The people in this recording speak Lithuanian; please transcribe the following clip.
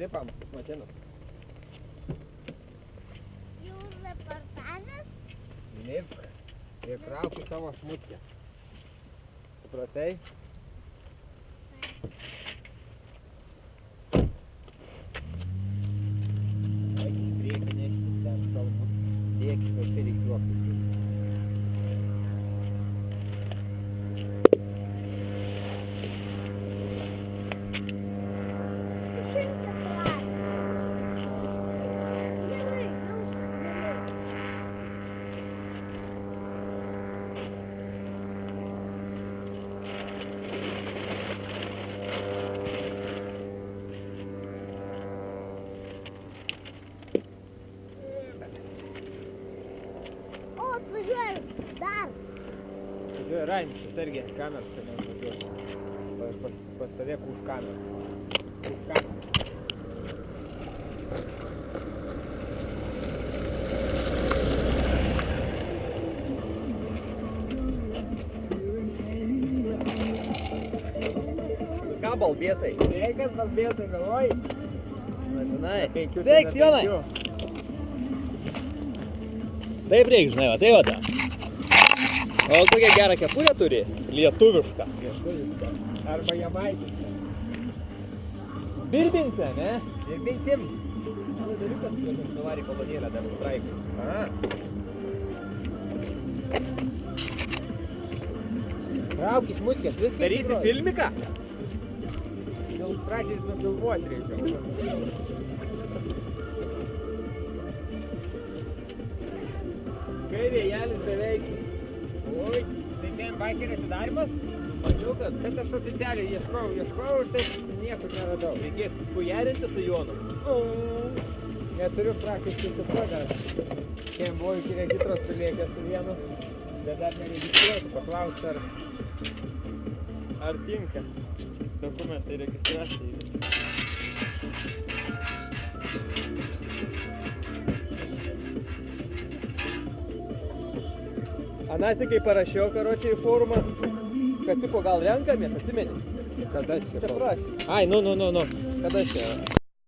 lipam mašiną. Jūs reportažas? Lipk ir krauk į savo smutkę. Supratai? Eik į priekį, neškis ten kalbus. Dėkis, va čia reik juoktis. O, atvažiuoju, dar. Žiūrėjau, Rainis, susirgė kamerą, kad nevažiuoju. Pastovėk už kamerą. Už kamerą. Ką balbėtai? Sveikas balbėtai, galvoj? Matinai. Sveiks, Jonai. Taip reik, žinai, va, tai va ta. O kokią gerą kepurę turi? Lietuvišką. Lietuviška. Arba jamaitiška. Birbinse, ne? Ir mintim. Mano dalykas, kad nuvarį kolonėlę dar nutraikų. Aha. Trauk iš mutkės, viskas. Daryti filmiką? Gal pradžiai nufilmuoti reikia. Kai vėjelis beveik. Oi, tai ten baikerio atidarimas? Mačiau, kad Bet aš oficialiai ieškau ir taip niekur neradau. reikės pujerinti su Jonu. Neturiu praktiškai supratęs. Šiandien buvau iki registros prilėkęs su vienu, bet dar neregistruoju, paklausti Ar tinka dokumentai registracijai? Anasi, kai parašiau, karočiai, į forumą, kad tipo gal renkamės, atsimeni? kada čia. Čia prašė. Ai, nu. Kada čia?